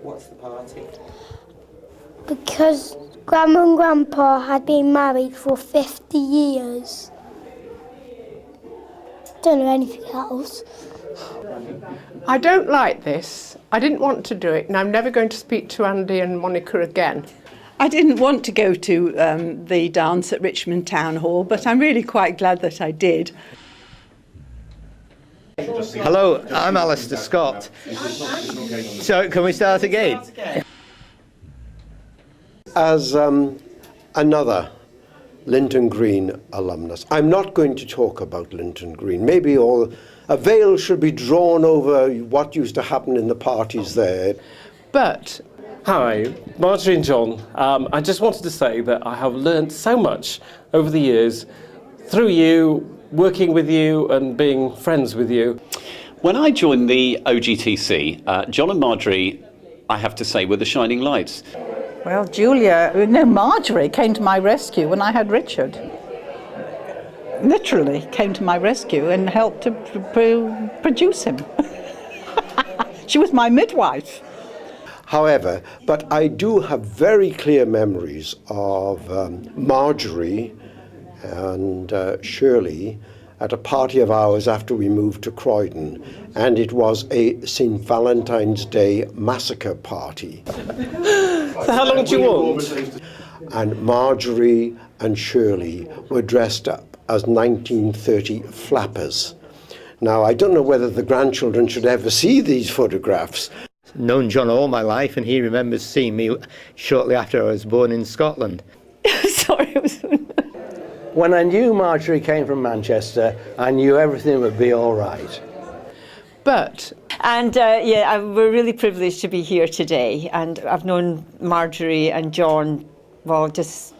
What's the party? Because Grandma and Grandpa had been married for 50 years. Don't know anything else. I don't like this. I didn't want to do it, and I'm never going to speak to Andy and Monica again. I didn't want to go to the dance at Richmond Town Hall, but I'm really quite glad that I did. Hello, I'm Alistair Scott. So, can we start again? As another Linton Green alumnus, I'm not going to talk about Linton Green. Maybe a veil should be drawn over what used to happen in the parties there. But Hi, Marjorie and John. I just wanted to say that I have learned so much over the years through you, working with you and being friends with you. When I joined the OGTC, John and Marjorie, I have to say, were the shining lights. Well, Marjorie came to my rescue when I had Richard. Literally came to my rescue and helped to produce him. She was my midwife. However, but I do have very clear memories of Marjorie and Shirley at a party of ours after we moved to Croydon, and it was a St. Valentine's Day massacre party. So how long do you want? And Marjorie and Shirley were dressed up as 1930 flappers. Now, I don't know whether the grandchildren should ever see these photographs. Known John all my life, and he remembers seeing me shortly after I was born in Scotland. Sorry, it was... When I knew Marjorie came from Manchester, I knew everything would be all right. And we're really privileged to be here today. And I've known Marjorie and John, well, just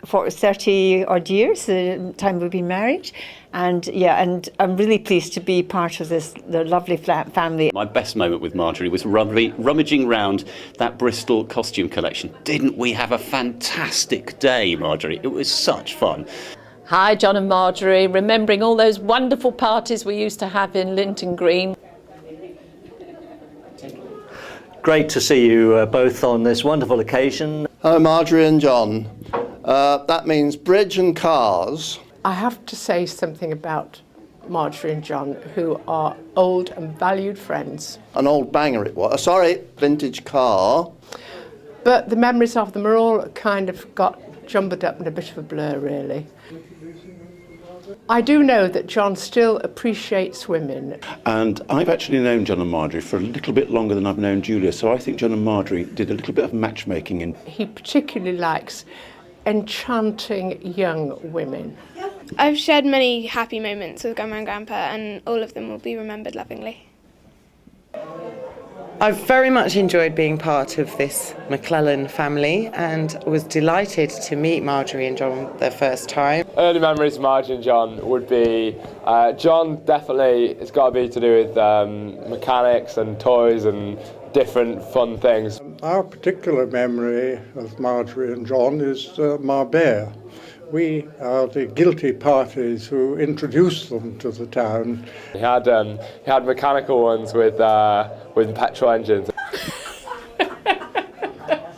for 30 odd years, the time we've been married. And I'm really pleased to be part of the lovely family. My best moment with Marjorie was rummaging round that Bristol costume collection. Didn't we have a fantastic day, Marjorie? It was such fun. Hi, John and Marjorie, remembering all those wonderful parties we used to have in Linton Green. Great to see you both on this wonderful occasion. Hello, Marjorie and John. That means bridge and cars. I have to say something about Marjorie and John, who are old and valued friends. An old banger it was. Sorry, vintage car. But the memories of them are all kind of got jumbled up in a bit of a blur, really. I do know that John still appreciates women. And I've actually known John and Marjorie for a little bit longer than I've known Julia, so I think John and Marjorie did a little bit of matchmaking. He particularly likes enchanting young women. I've shared many happy moments with Grandma and Grandpa, and all of them will be remembered lovingly. I've very much enjoyed being part of this McLellan family and was delighted to meet Marjorie and John their first time. Early memories of Marjorie and John would be, John definitely, it's got to be to do with mechanics and toys and different fun things. Our particular memory of Marjorie and John is Marbella. We are the guilty parties who introduced them to the town. He had mechanical ones with petrol engines.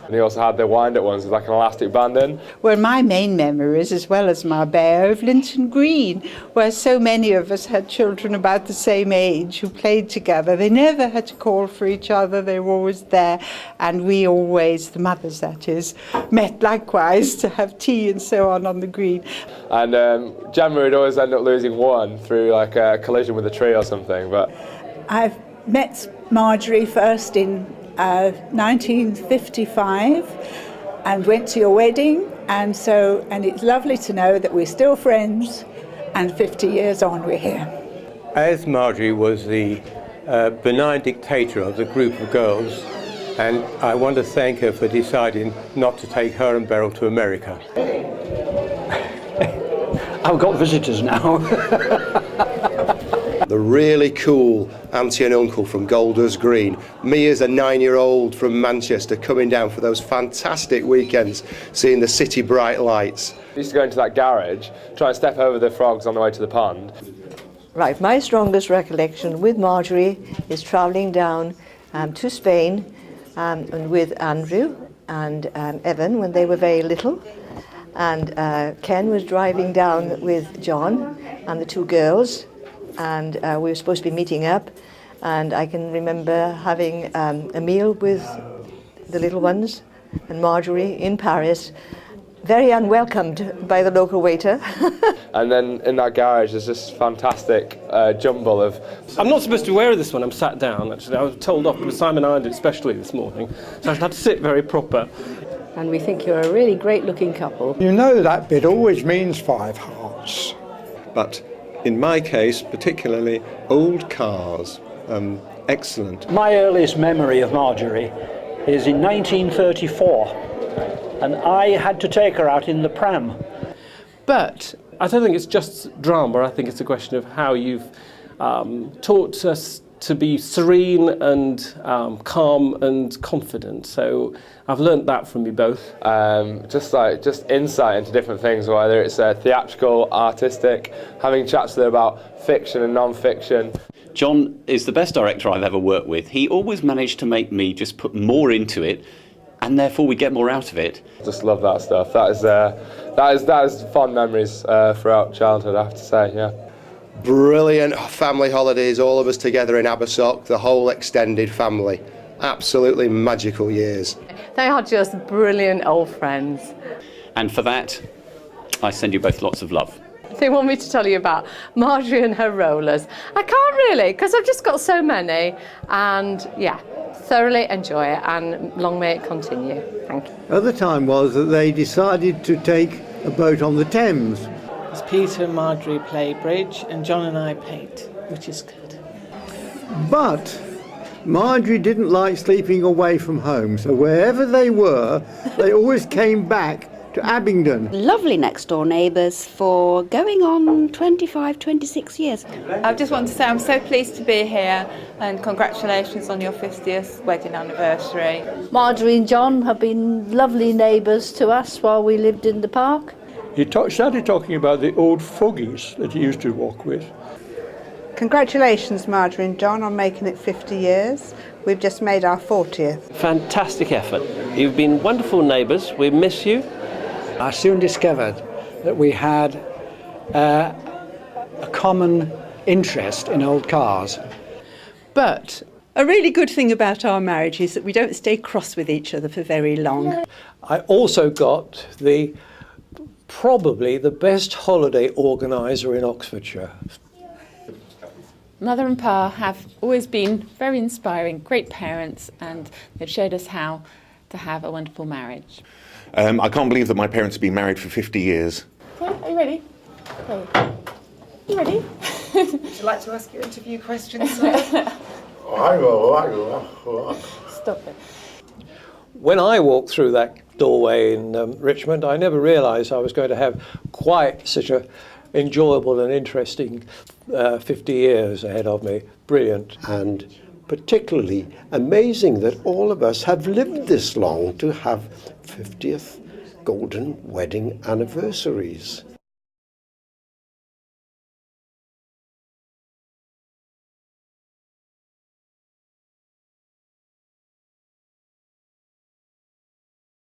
And he also had the wind-up ones with like an elastic band in. Well, my main memories, as well as Marbella, of Linton Green, where so many of us had children about the same age who played together. They never had to call for each other, they were always there, and we always, the mothers that is, met likewise to have tea and so on the green. And generally we'd always end up losing one through like a collision with a tree or something. But I've met Marjorie first in 1955 and went to your wedding, and it's lovely to know that we're still friends and 50 years on we're here. As Marjorie was the benign dictator of the group of girls, and I want to thank her for deciding not to take her and Beryl to America. I've got visitors now. The really cool auntie and uncle from Golders Green. Me as a 9-year-old from Manchester coming down for those fantastic weekends, seeing the city bright lights. I used to go into that garage, try and step over the frogs on the way to the pond. Right, my strongest recollection with Marjorie is travelling down to Spain and with Andrew and Evan when they were very little. And Ken was driving down with John and the two girls, and we were supposed to be meeting up. And I can remember having a meal with the little ones and Marjorie in Paris, very unwelcomed by the local waiter. And then in that garage there's this fantastic jumble of... I'm not supposed to be aware of this when I'm sat down, actually. I was told off by Simon ironed it especially this morning, so I had to sit very proper. And we think you're a really great-looking couple. You know that bit always means 5 hearts. But in my case, particularly, old cars. Excellent. My earliest memory of Marjorie is in 1934, and I had to take her out in the pram. But I don't think it's just drama. I think it's a question of how you've taught us to be serene and calm and confident. So I've learnt that from you both. Just insight into different things, whether it's theatrical, artistic, having chats with her about fiction and non-fiction. John is the best director I've ever worked with. He always managed to make me just put more into it, and therefore we get more out of it. Just love that stuff. That is fond memories throughout childhood, I have to say, yeah. Brilliant family holidays, all of us together in Abersock, the whole extended family. Absolutely magical years. They are just brilliant old friends. And for that, I send you both lots of love. They want me to tell you about Marjorie and her rollers. I can't really, because I've just got so many. And yeah, thoroughly enjoy it, and long may it continue. Thank you. Other time was that they decided to take a boat on the Thames. Peter and Marjorie play bridge, and John and I paint, which is good. But Marjorie didn't like sleeping away from home, so wherever they were, they always came back to Abingdon. Lovely next door neighbours for going on 25, 26 years. I just want to say I'm so pleased to be here, and congratulations on your 50th wedding anniversary. Marjorie and John have been lovely neighbours to us while we lived in the park. He started talking about the old fogies that he used to walk with. Congratulations, Marjorie and John, on making it 50 years. We've just made our 40th. Fantastic effort. You've been wonderful neighbours. We miss you. I soon discovered that we had a common interest in old cars. But a really good thing about our marriage is that we don't stay cross with each other for very long. I also got probably the best holiday organiser in Oxfordshire. Mother and Pa have always been very inspiring, great parents, and they've showed us how to have a wonderful marriage. I can't believe that my parents have been married for 50 years. Okay, are you ready? Okay. You ready? Would you like to ask your interview questions, sir? Stop it. When I walked through that doorway in Richmond, I never realised I was going to have quite such an enjoyable and interesting 50 years ahead of me. Brilliant. And particularly amazing that all of us have lived this long to have 50th golden wedding anniversaries.